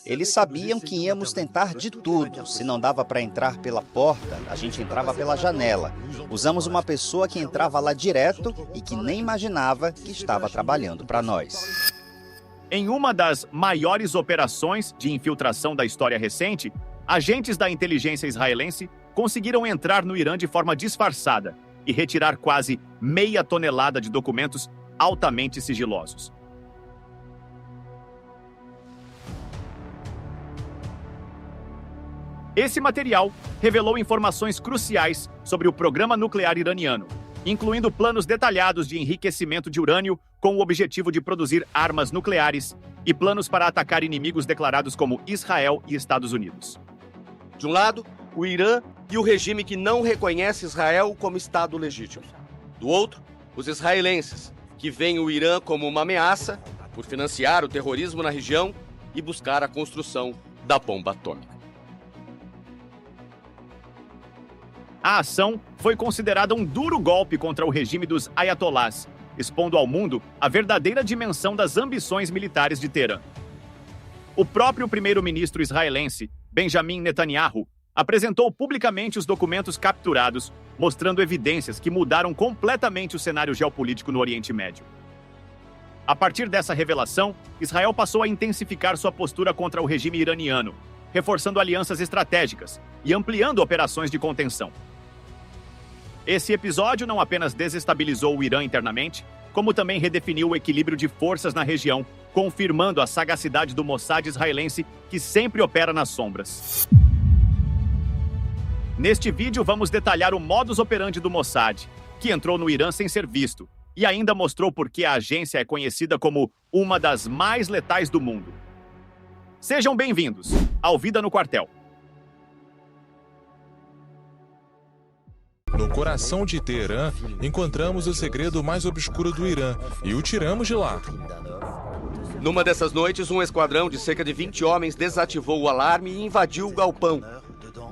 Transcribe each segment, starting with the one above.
Eles sabiam que íamos tentar de tudo. Se não dava para entrar pela porta, a gente entrava pela janela. Usamos uma pessoa que entrava lá direto e que nem imaginava que estava trabalhando para nós. Em uma das maiores operações de infiltração da história recente, agentes da inteligência israelense conseguiram entrar no Irã de forma disfarçada e retirar quase meia tonelada de documentos altamente sigilosos. Esse material revelou informações cruciais sobre o programa nuclear iraniano, incluindo planos detalhados de enriquecimento de urânio com o objetivo de produzir armas nucleares e planos para atacar inimigos declarados como Israel e Estados Unidos. De um lado, o Irã e o regime que não reconhece Israel como Estado legítimo. Do outro, os israelenses, que veem o Irã como uma ameaça por financiar o terrorismo na região e buscar a construção da bomba atômica. A ação foi considerada um duro golpe contra o regime dos ayatolás, expondo ao mundo a verdadeira dimensão das ambições militares de Teherã. O próprio primeiro-ministro israelense, Benjamin Netanyahu, apresentou publicamente os documentos capturados, mostrando evidências que mudaram completamente o cenário geopolítico no Oriente Médio. A partir dessa revelação, Israel passou a intensificar sua postura contra o regime iraniano, reforçando alianças estratégicas e ampliando operações de contenção. Esse episódio não apenas desestabilizou o Irã internamente, como também redefiniu o equilíbrio de forças na região, confirmando a sagacidade do Mossad israelense, que sempre opera nas sombras. Neste vídeo, vamos detalhar o modus operandi do Mossad, que entrou no Irã sem ser visto, e ainda mostrou por que a agência é conhecida como uma das mais letais do mundo. Sejam bem-vindos ao Vida no Quartel. No coração de Teherã, encontramos o segredo mais obscuro do Irã e o tiramos de lá. Numa dessas noites, um esquadrão de cerca de 20 homens desativou o alarme e invadiu o galpão.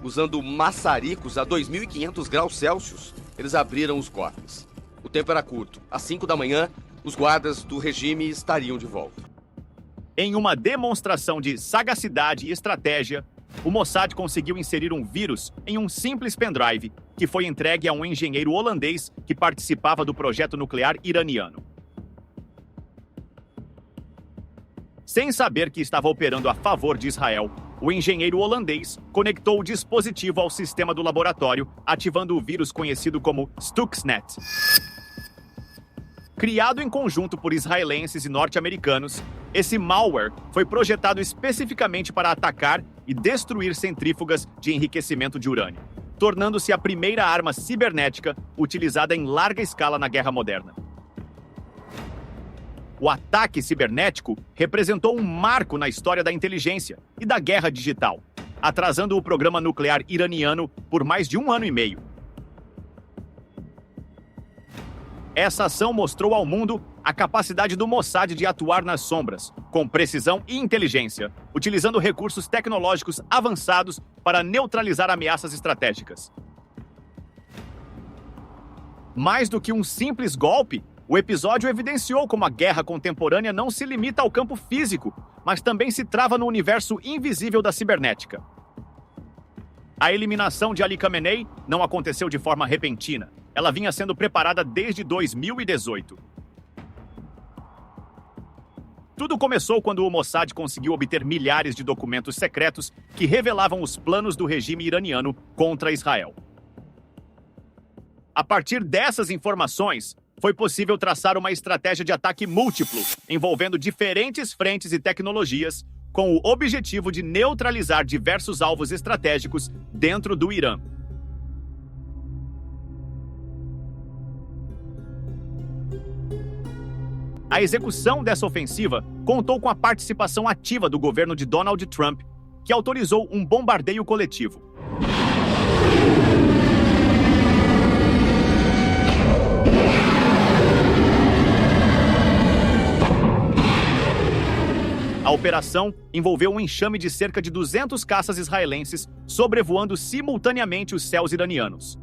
Usando maçaricos a 2.500 graus Celsius, eles abriram os cofres. O tempo era curto. Às 5 da manhã, os guardas do regime estariam de volta. Em uma demonstração de sagacidade e estratégia, o Mossad conseguiu inserir um vírus em um simples pendrive que foi entregue a um engenheiro holandês que participava do projeto nuclear iraniano. Sem saber que estava operando a favor de Israel, o engenheiro holandês conectou o dispositivo ao sistema do laboratório, ativando o vírus conhecido como Stuxnet. Criado em conjunto por israelenses e norte-americanos, esse malware foi projetado especificamente para atacar e destruir centrífugas de enriquecimento de urânio, tornando-se a primeira arma cibernética utilizada em larga escala na guerra moderna. O ataque cibernético representou um marco na história da inteligência e da guerra digital, atrasando o programa nuclear iraniano por mais de 1 ano e meio. Essa ação mostrou ao mundo a capacidade do Mossad de atuar nas sombras, com precisão e inteligência, utilizando recursos tecnológicos avançados para neutralizar ameaças estratégicas. Mais do que um simples golpe, o episódio evidenciou como a guerra contemporânea não se limita ao campo físico, mas também se trava no universo invisível da cibernética. A eliminação de Ali Khamenei não aconteceu de forma repentina. Ela vinha sendo preparada desde 2018. Tudo começou quando o Mossad conseguiu obter milhares de documentos secretos que revelavam os planos do regime iraniano contra Israel. A partir dessas informações, foi possível traçar uma estratégia de ataque múltiplo, envolvendo diferentes frentes e tecnologias, com o objetivo de neutralizar diversos alvos estratégicos dentro do Irã. A execução dessa ofensiva contou com a participação ativa do governo de Donald Trump, que autorizou um bombardeio coletivo. A operação envolveu um enxame de cerca de 200 caças israelenses sobrevoando simultaneamente os céus iranianos.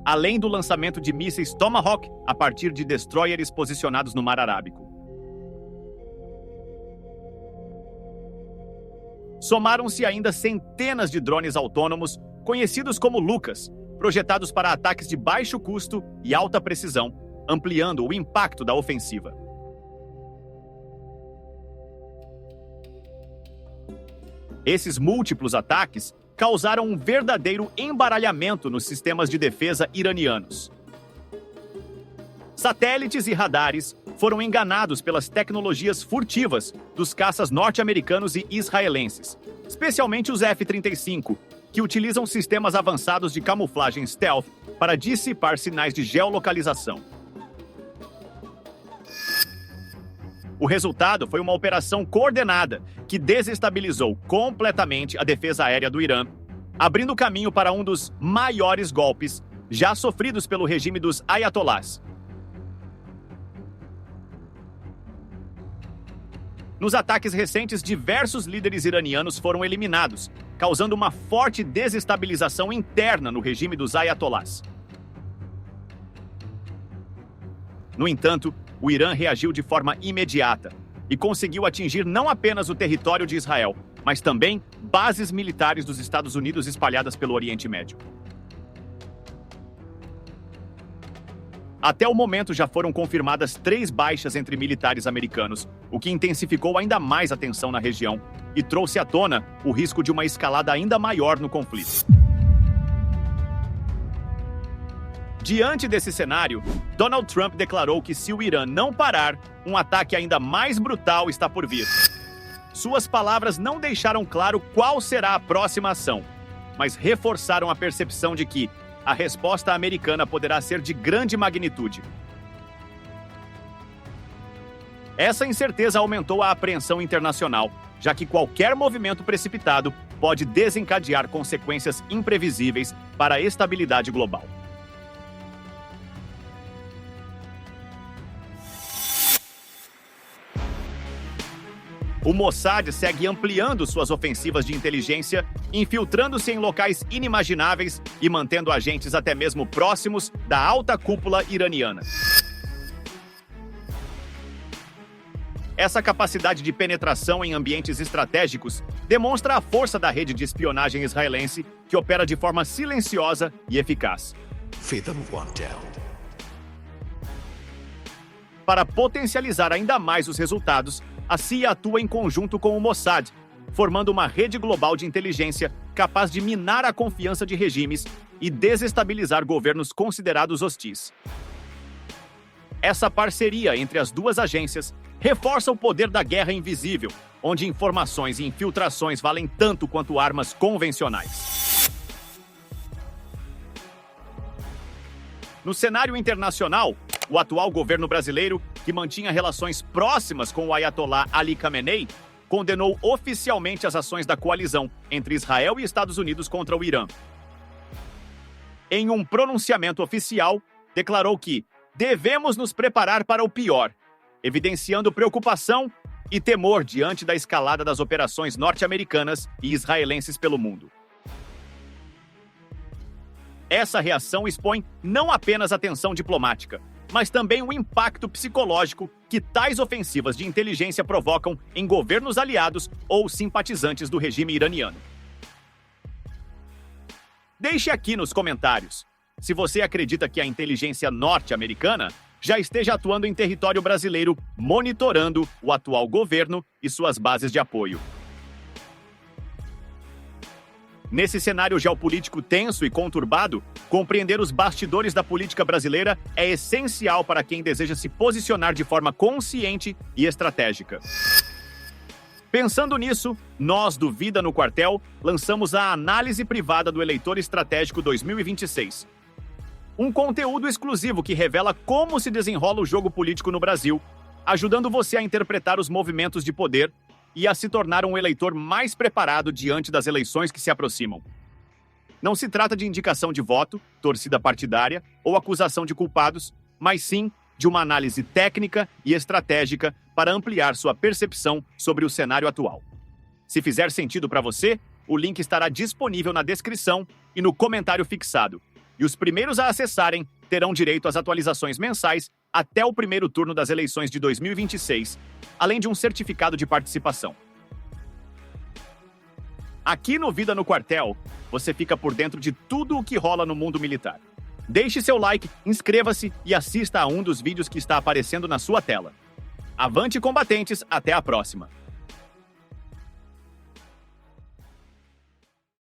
além do lançamento de mísseis Tomahawk a partir de destroyers posicionados no Mar Arábico. Somaram-se ainda centenas de drones autônomos, conhecidos como LUCAS, projetados para ataques de baixo custo e alta precisão, ampliando o impacto da ofensiva. Esses múltiplos ataques causaram um verdadeiro embaralhamento nos sistemas de defesa iranianos. Satélites e radares foram enganados pelas tecnologias furtivas dos caças norte-americanos e israelenses, especialmente os F-35, que utilizam sistemas avançados de camuflagem stealth para dissipar sinais de geolocalização. O resultado foi uma operação coordenada que desestabilizou completamente a defesa aérea do Irã, abrindo caminho para um dos maiores golpes já sofridos pelo regime dos Ayatollahs. Nos ataques recentes, diversos líderes iranianos foram eliminados, causando uma forte desestabilização interna no regime dos Ayatollahs. No entanto, o Irã reagiu de forma imediata e conseguiu atingir não apenas o território de Israel, mas também bases militares dos Estados Unidos espalhadas pelo Oriente Médio. Até o momento já foram confirmadas 3 baixas entre militares americanos, o que intensificou ainda mais a tensão na região e trouxe à tona o risco de uma escalada ainda maior no conflito. Diante desse cenário, Donald Trump declarou que se o Irã não parar, um ataque ainda mais brutal está por vir. Suas palavras não deixaram claro qual será a próxima ação, mas reforçaram a percepção de que a resposta americana poderá ser de grande magnitude. Essa incerteza aumentou a apreensão internacional, já que qualquer movimento precipitado pode desencadear consequências imprevisíveis para a estabilidade global. O Mossad segue ampliando suas ofensivas de inteligência, infiltrando-se em locais inimagináveis e mantendo agentes até mesmo próximos da alta cúpula iraniana. Essa capacidade de penetração em ambientes estratégicos demonstra a força da rede de espionagem israelense, que opera de forma silenciosa e eficaz. Para potencializar ainda mais os resultados, a CIA atua em conjunto com o Mossad, formando uma rede global de inteligência capaz de minar a confiança de regimes e desestabilizar governos considerados hostis. Essa parceria entre as duas agências reforça o poder da guerra invisível, onde informações e infiltrações valem tanto quanto armas convencionais. No cenário internacional, o atual governo brasileiro, que mantinha relações próximas com o Ayatollah Ali Khamenei, condenou oficialmente as ações da coalizão entre Israel e Estados Unidos contra o Irã. Em um pronunciamento oficial, declarou que devemos nos preparar para o pior, evidenciando preocupação e temor diante da escalada das operações norte-americanas e israelenses pelo mundo. Essa reação expõe não apenas a tensão diplomática, mas também o impacto psicológico que tais ofensivas de inteligência provocam em governos aliados ou simpatizantes do regime iraniano. Deixe aqui nos comentários se você acredita que a inteligência norte-americana já esteja atuando em território brasileiro, monitorando o atual governo e suas bases de apoio. Nesse cenário geopolítico tenso e conturbado, compreender os bastidores da política brasileira é essencial para quem deseja se posicionar de forma consciente e estratégica. Pensando nisso, nós do Vida no Quartel lançamos a Análise Privada do Eleitor Estratégico 2026. Um conteúdo exclusivo que revela como se desenrola o jogo político no Brasil, ajudando você a interpretar os movimentos de poder e a se tornar um eleitor mais preparado diante das eleições que se aproximam. Não se trata de indicação de voto, torcida partidária ou acusação de culpados, mas sim de uma análise técnica e estratégica para ampliar sua percepção sobre o cenário atual. Se fizer sentido para você, o link estará disponível na descrição e no comentário fixado. e os primeiros a acessarem terão direito às atualizações mensais até o primeiro turno das eleições de 2026, além de um certificado de participação. Aqui no Vida no Quartel, você fica por dentro de tudo o que rola no mundo militar. Deixe seu like, inscreva-se e assista a um dos vídeos que está aparecendo na sua tela. Avante, combatentes, até a próxima!